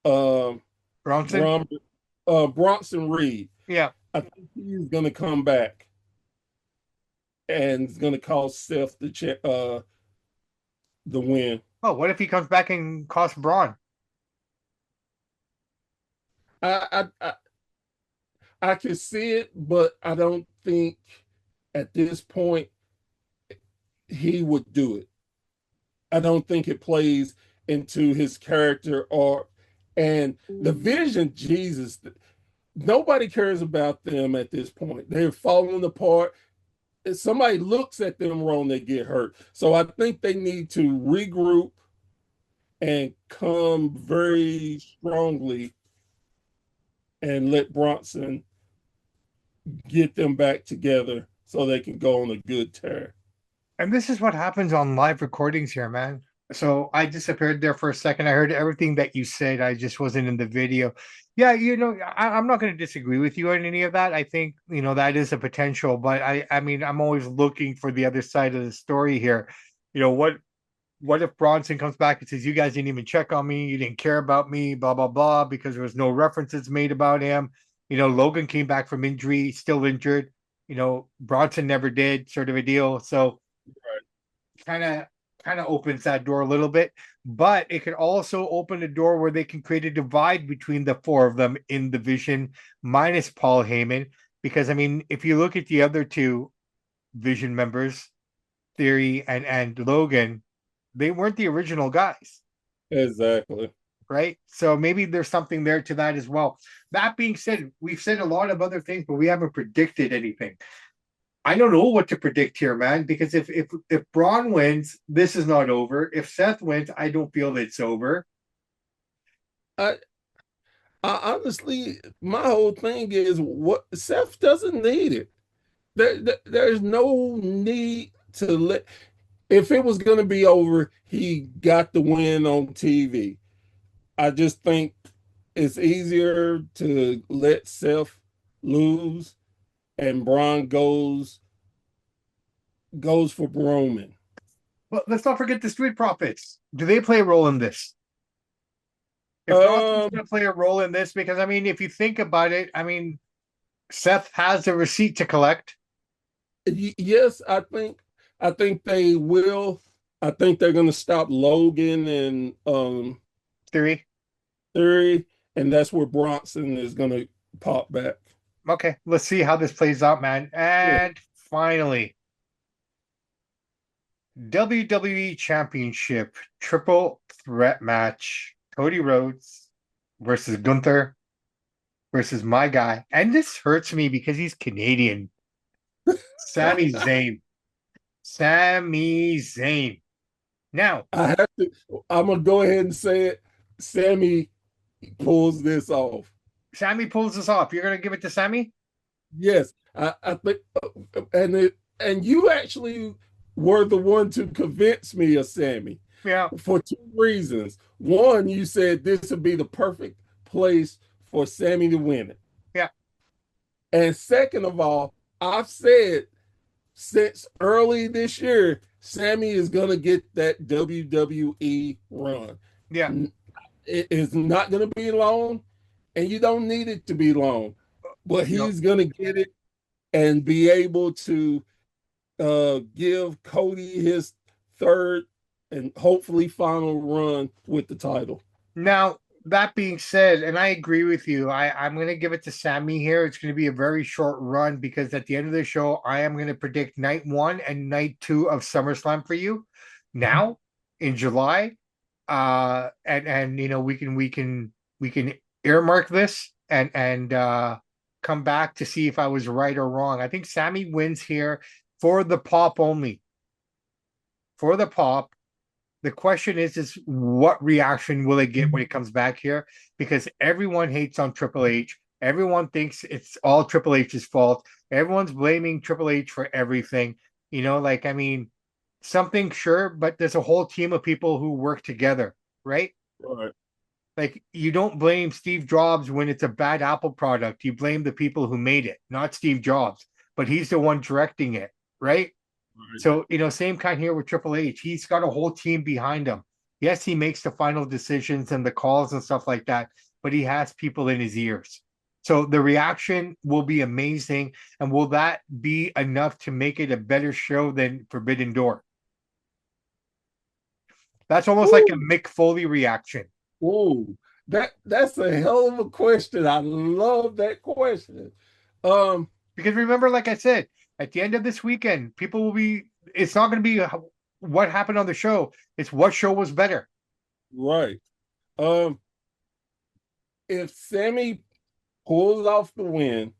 um Bronson? Bron, Bronson Reed. Yeah. I think he's going to come back and it's going to cost Seth the win. Oh, what if he comes back and costs Braun? I I can see it, but I don't think at this point he would do it. I don't think it plays into his character or and the vision. Jesus, nobody cares about them at this point. They're falling apart. If somebody looks at them wrong, they get hurt. So I think they need to regroup and come very strongly and let Bronson get them back together so they can go on a good tear. And this is what happens on live recordings here, man. So I disappeared there for a second. I heard everything that you said. I just wasn't in the video. Yeah, I'm not going to disagree with you on any of that. I think, that is a potential, but I mean, I'm always looking for the other side of the story here. What if Bronson comes back and says, "You guys didn't even check on me, you didn't care about me, blah blah blah," because there was no references made about him. Logan came back from injury, still injured. Bronson never did, sort of a deal. So kind of opens that door a little bit, but it could also open a door where they can create a divide between the four of them in the Vision minus Paul Heyman. Because I mean, if you look at the other two Vision members, Theory and Logan, they weren't the original guys, Exactly. right? So maybe there's something there to that as well. That being said, we've said a lot of other things, but we haven't predicted anything. I don't know what to predict here, man, because if Braun wins, this is not over. If Seth wins, I don't feel it's over. I, I honestly, my whole thing is what Seth doesn't need it. There's no need to let. If it was going to be over, he got the win on TV. I just think it's easier to let Seth lose and Braun goes for Roman. But let's not forget the Street Profits. Do they play a role in this? If Bronson going to play a role in this, because I mean, if you think about it, I mean, Seth has a receipt to collect. Yes, I think they will. I think they're going to stop Logan and Theory. Theory, and that's where Bronson is going to pop back. Okay, let's see how this plays out, man. And finally, WWE Championship triple threat match. Cody Rhodes versus Gunther versus my guy. And this hurts me because he's Canadian. Sami Zayn. Sami Zayn. Now, I'm gonna go ahead and say it. Sami pulls this off. Sami pulls this off. You're gonna give it to Sami? Yes, I think, and you actually were the one to convince me of Sami. Yeah. For two reasons. One, you said this would be the perfect place for Sami to win it. Yeah. And second of all, I've said since early this year, Sami is going to get that WWE run. Yeah. It is not going to be long, and you don't need it to be long, but he's going to get it and be able to give Cody his third and hopefully final run with the title. Now, that being said, and I agree with you, I'm going to give it to Sami here. It's going to be a very short run because at the end of the show, I am going to predict night 1 and night 2 of SummerSlam for you now in July. And you know, we can earmark this and come back to see if I was right or wrong. I think Sami wins here for the pop only. For the pop. The question is what reaction will it get when it comes back here? Because everyone hates on Triple H. Everyone thinks it's all Triple H's fault. Everyone's blaming Triple H for everything. You know, like, I mean, something, sure, but there's a whole team of people who work together, right? Right. Like, you don't blame Steve Jobs when it's a bad Apple product. You blame the people who made it, not Steve Jobs, but he's the one directing it, right? So, you know, same kind here with Triple H. He's got a whole team behind him. Yes, he makes the final decisions and the calls and stuff like that, but he has people in his ears. So the reaction will be amazing. And will that be enough to make it a better show than Forbidden Door? That's almost like a Mick Foley reaction. Ooh, that's a hell of a question. I love that question. Because remember, like I said, at the end of this weekend, people will be, it's not going to be what happened on the show. It's what show was better. Right. If Sami pulls off the win,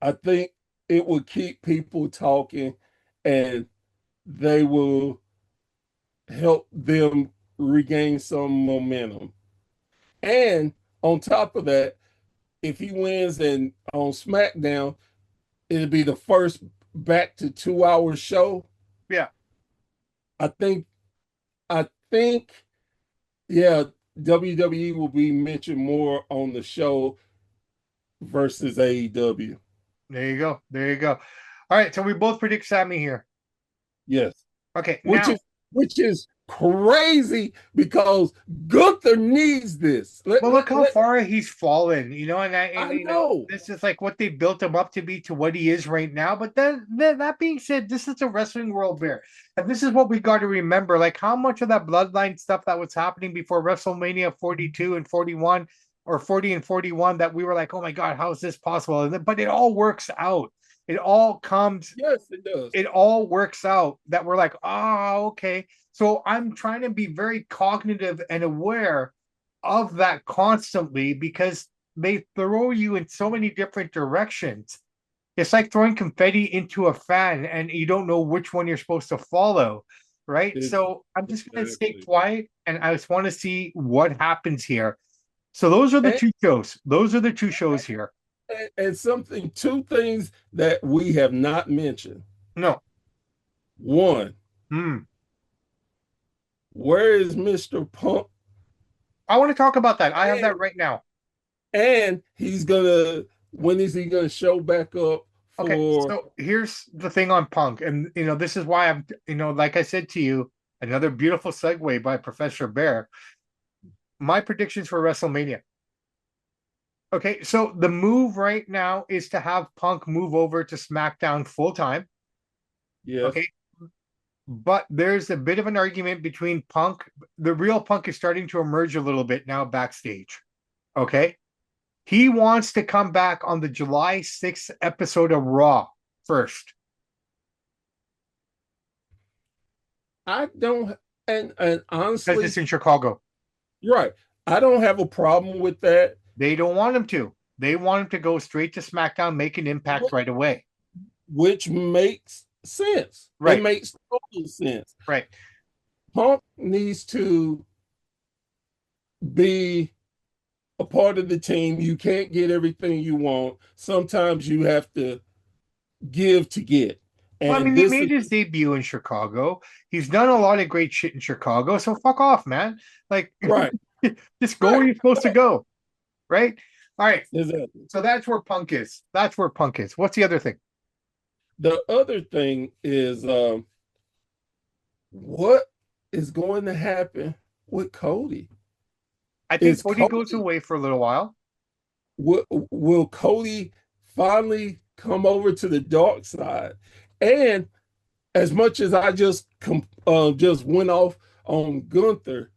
I think it will keep people talking and they will help them regain some momentum. And on top of that, if he wins and on SmackDown, it'll be the first back to 2 hour show. Yeah. I think, yeah, WWE will be mentioned more on the show versus AEW. There you go. There you go. All right. So we both predict Sami here. Yes. Okay. Which is crazy because Gunther needs this. Look how far he's fallen, you know, and I you know. This is like what they built him up to be to what he is right now. But then that being said, this is a wrestling world, Bear, and this is what we got to remember: like how much of that bloodline stuff that was happening before WrestleMania 42 and 41, or 40 and 41, that we were like, oh my god, how is this possible? But it all works out. It all comes, Yes, it does. it all works out that we're like, oh, okay. So I'm trying to be very cognitive and aware of that constantly because they throw you in so many different directions. It's like throwing confetti into a fan and you don't know which one you're supposed to follow, right? It's So I'm just going to stay exactly. quiet and I just want to see what happens here. So those are the And, two shows. Those are the two shows here. and something, two things that we have not mentioned. No. One, Hmm. where is Mr. Punk? I want to talk about that. I have that And, right now. and he's gonna, when is he gonna show back up Okay, for? so here's the thing on Punk, and this is why I'm, like I said to you, another beautiful segue by Professor Bear. My predictions for WrestleMania. Okay, so the move right now is to have Punk move over to SmackDown full time. Yes. Okay, but there's a bit of an argument between Punk. The real Punk is starting to emerge a little bit now backstage. Okay, he wants to come back on the July 6th episode of Raw first. I don't, and Because it's honestly, in Chicago. right. I don't have a problem with that. They don't want him to. They want him to go straight to SmackDown, make an impact right away. Which makes sense. It Right, makes total sense. right. Punk needs to be a part of the team. You can't get everything you want. Sometimes you have to give to get. Well, I And mean, he this is made his debut in Chicago. He's done a lot of great shit in Chicago. So fuck off, man. Like, right, just go where right, you're supposed to right. go. Right. All right. Exactly. So that's where Punk is. That's where Punk is. What's the other thing? The other thing is what is going to happen with Cody? I think Is Cody goes Cody away for a little while. will Cody finally come over to the dark side? And as much as I just went off on Gunther,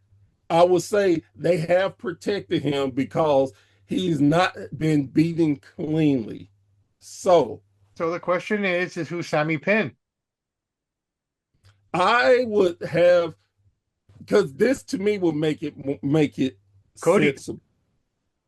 I would say they have protected him because he's not been beaten cleanly. So So the question is who Sammy pinned? I would have, because this to me will make it Cody. sensible.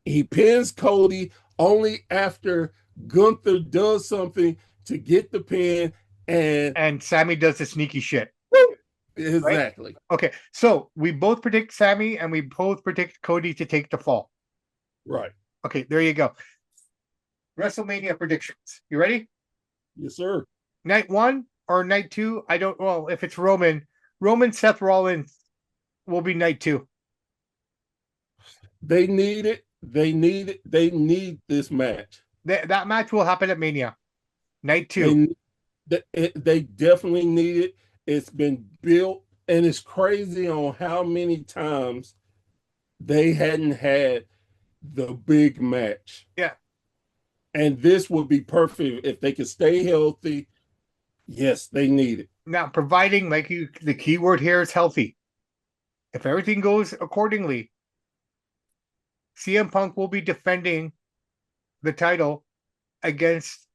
He pins Cody only after Gunther does something to get the pin, and And Sammy does the sneaky shit. Right? exactly Okay. So we both predict Sammy and we both predict Cody to take the fall. right. Okay, there you go. WrestleMania predictions. You ready? Yes, sir. Night one or night two? I don't. Well, if it's Roman Seth Rollins will be night two. They need it. They need it. They need this match. That match will happen at Mania. Night two. They they definitely need it. It's been built, and it's crazy on how many times they hadn't had the big match. Yeah. And this would be perfect if they could stay healthy. Yes, they need it. Now, providing the key word here is healthy. If everything goes accordingly, CM Punk will be defending the title against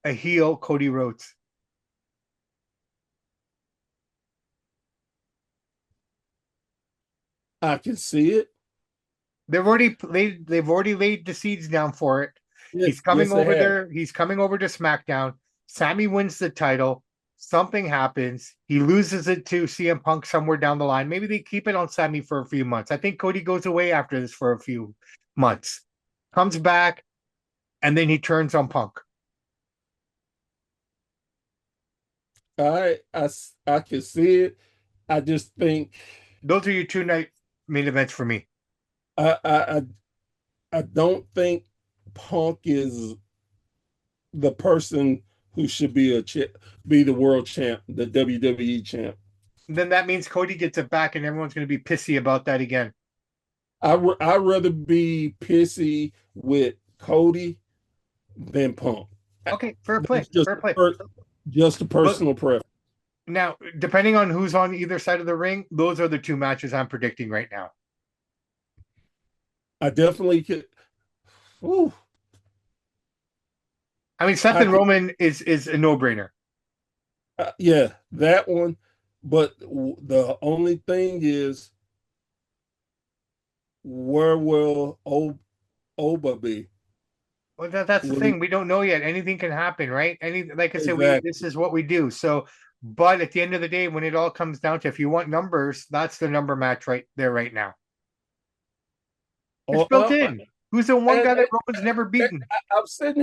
a heel Cody Rhodes. I can see it. They've already laid the seeds down for it. He's Yes, coming yes, they over have. there. He's coming over to SmackDown. Sammy wins the title. Something happens. He loses it to CM Punk somewhere down the line. Maybe they keep it on Sammy for a few months. I think Cody goes away after this for a few months, comes back, and then he turns on Punk. I can see it. I just think Those are your two night main events for me. I I I, I don't think Punk is the person who should be be the world champ, the WWE champ. Then that means Cody gets it back, and everyone's going to be pissy about that again. I'd rather be pissy with Cody than Punk. Okay, fair play. That's just Fair play. just a But personal preference. now, depending on who's on either side of the ring, those are the two matches I'm predicting right now. I definitely could. Ooh, I mean, Seth I and can, Roman is a no-brainer. yeah, that one. But the only thing is, where will Oba be? Well, that's the Will he, thing. We don't know yet. Anything can happen, right? Like I said, we this exactly. is what we do. So, but at the end of the day, when it all comes down to if you want numbers, that's the number match right there, right now. It's Oh, built in. Who's the one and, guy that Roman's never and beaten? I'm sitting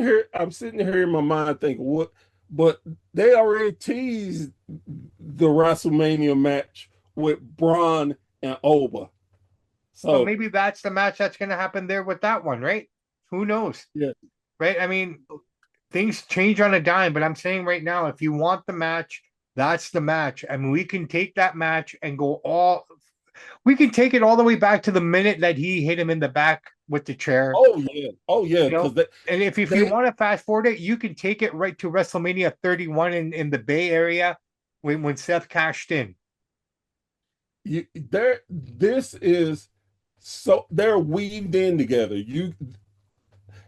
here in my mind thinking, what? But they already teased the WrestleMania match with Braun and Oba. But So maybe that's the match that's going to happen there with that one, right? Who knows, yeah. right? I mean, things change on a dime, but I'm saying right now, if you want the match, that's the match. I mean, we can take that match and go all. We can take it all the way back to the minute that he hit him in the back with the chair, Oh yeah. Oh yeah. you know. Because they And if you they want to fast forward it, you can take it right to WrestleMania 31 in the Bay Area when Seth cashed in. there this is so they're weaved in together.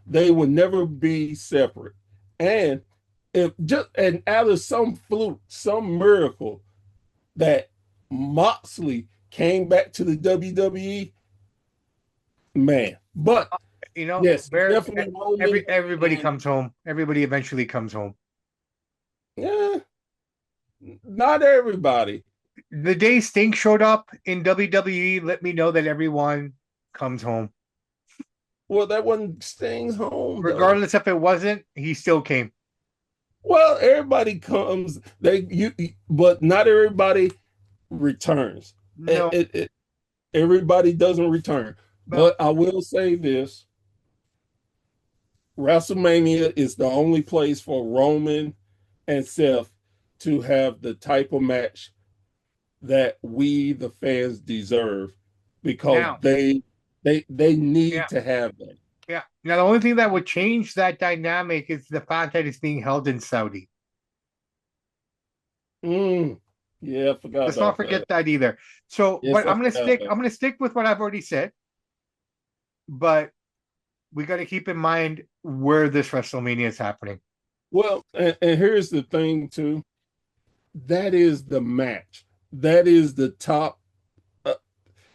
They will never be separate. And if just and out of some fluke, some miracle that Moxley came back to the WWE, man. But You know, yes, where definitely Roman everybody and comes home. Everybody eventually comes home. yeah, not everybody. The day Sting showed up in WWE, let me know that everyone comes home. Well, that one stings home though. Regardless if it wasn't, he still came. Well, everybody comes. But not everybody returns. No, Everybody doesn't return. well, But I will say this: WrestleMania is the only place for Roman and Seth to have the type of match that we, the fans, deserve because now, they yeah, need to have that. yeah. Now, the only thing that would change that dynamic is the fact that it's being held in Saudi. Mm, yeah, I forgot Let's not about that. forget that either. So, Yes, but I forgot about I'm gonna stick with what I've already said, but we got to keep in mind where this WrestleMania is happening. Well, and here's the thing too. That is the match. That is the top. Uh,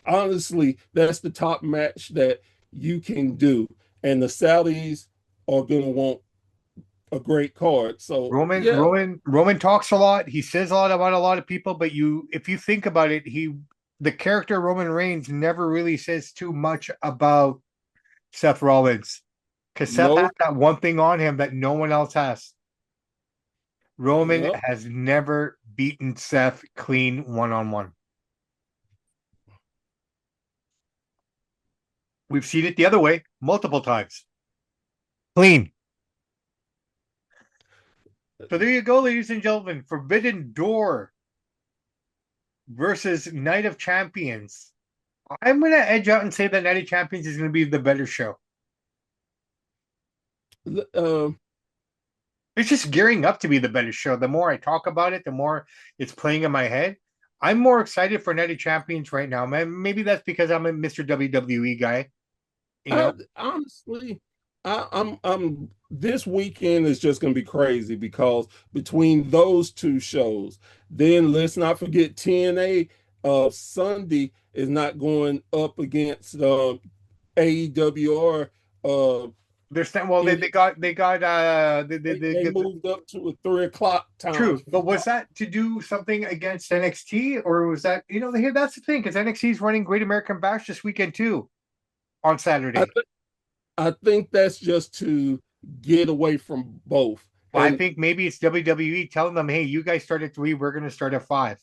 Honestly, that's the top match that you can do, and the Saudis are gonna want a great card. So yeah, Roman talks a lot. He says a lot about a lot of people, but if you think about it, the character Roman Reigns never really says too much about Seth Rollins because Seth has no, that one thing on him that no one else has. Roman no. has never beaten Seth clean one on one. We've seen it the other way multiple times. Clean. So there you go, ladies and gentlemen. Forbidden Door versus Night of Champions. I'm gonna edge out and say that Night of Champions is gonna be the better show. Um, It's just gearing up to be the better show. The more I talk about it, the more it's playing in my head. I'm more excited for Night of Champions right now, man. Maybe that's because I'm a Mr. WWE guy, you know. honestly, I'm this weekend is just gonna be crazy because between those two shows, then let's not forget TNA Sunday is not going up against AEW or They're saying, well, any, they got they they get moved up to a 3 o'clock time. true, but was that to do something against NXT or was that here that's the thing because NXT is running Great American Bash this weekend too on I Saturday. think I think that's just to get away from both. Well, I And think maybe it's WWE telling them, hey, you guys start at 3, we're going to start at 5.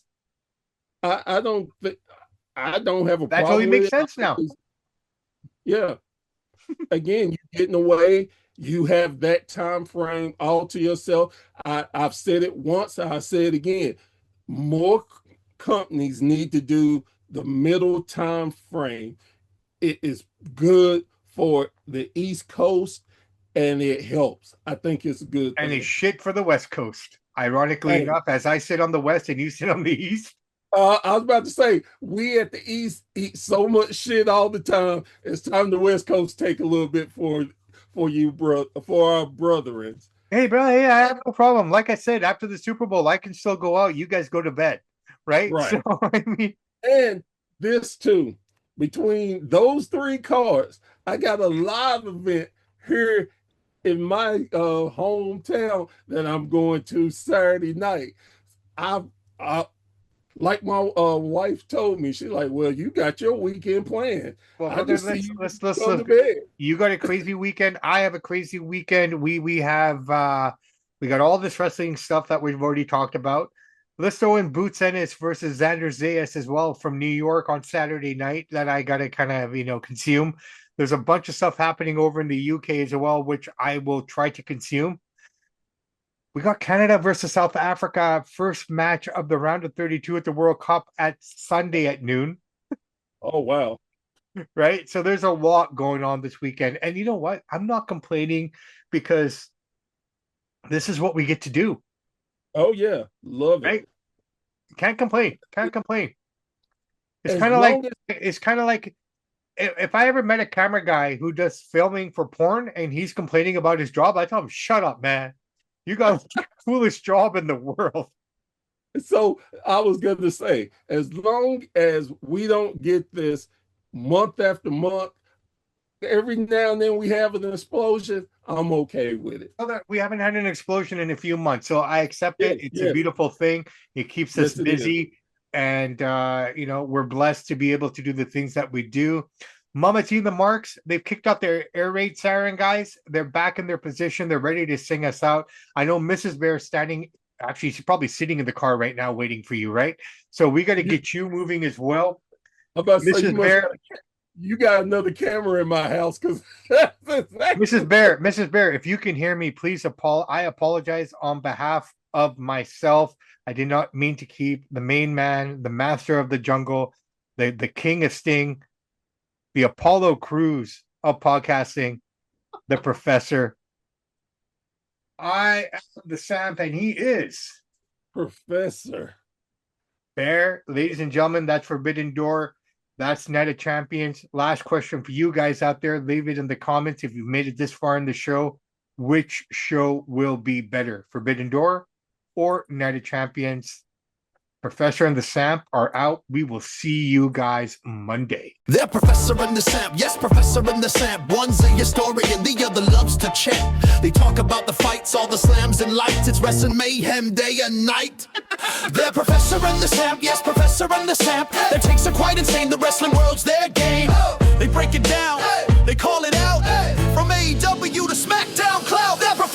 I don't think I don't have a That totally problem with makes it. I sense think now. yeah, again, you're getting away. You have that time frame all to yourself. I've said it once, I say it again. More companies need to do the middle time frame. It is good for the East Coast and it helps. I think it's a good And it's thing. shit for the West Coast. Ironically Hey, enough, as I sit on the West and you sit on the East, I was about to say, we at the East eat so much shit all the time. It's time the West Coast take a little bit for you, bro, for our brethren. Hey, bro, hey, I have no problem. Like I said, after the Super Bowl, I can still go out. You guys go to bed, right? Right. So, I mean, And this too, between those three cards, I got a live event here in my hometown that I'm going to Saturday night. I like my wife told me, she's like, "Well, you got your weekend planned. well, I brother, just see you let's come to look. bed." You got a crazy weekend. I have a crazy weekend. We have we got all this wrestling stuff that we've already talked about. Let's throw in Boots Ennis versus Xander Zayas as well from New York on Saturday night that I gotta kind of consume. There's a bunch of stuff happening over in the UK as well, which I will try to consume. We got Canada versus South Africa, first match of the round of 32 at the World Cup at Sunday at noon, Oh wow. right? So there's a lot going on this weekend. And you know what? I'm not complaining because this is what we get to do, Oh yeah. Love it. right? Can't complain. Can't complain. It's As kind of like long as it's kind of like if I ever met a camera guy who does filming for porn and he's complaining about his job, I tell him, "Shut up, man. You got the coolest job in the world." so I was gonna say, as long as we don't get this month after month, every now and then we have an explosion, I'm okay with it. Well, we haven't had an explosion in a few months, so I accept it. Yes, It's a yes, beautiful thing. It keeps us yes, it is. busy, and we're blessed to be able to do the things that we do. Mama T and the Marks, they've kicked out their air raid siren guys. They're back in their position. They're ready to sing us out. I know Mrs. Bear standing. Actually, she's probably sitting in the car right now waiting for you, right? So we got to You, get you moving as well, I'm about to say Mrs. Bear. you got another camera in my house because that's exactly Mrs. Bear, if you can hear me, please I apologize on behalf of myself. I did not mean to keep the main man, the master of the jungle, the king of Sting, the Apollo Crews of podcasting, the professor. I am the Samp, and he is Professor. Bear. Ladies and gentlemen, that's Forbidden Door. That's Night of Champions. Last question for you guys out there. Leave it in the comments if you've made it this far in the show. Which show will be better, Forbidden Door or Night of Champions? Professor and the Samp are out. We will see you guys Monday. They're Professor and the Samp, yes, Professor and the Samp. One's a historian, the other loves to chant. They talk about the fights, all the slams and lights. It's wrestling mayhem day and night. They're Professor and the Samp, yes, Professor and the Samp. Their takes are quite insane, the wrestling world's their game. They break it down, they call it out. From AEW to SmackDown Cloud, they're Professor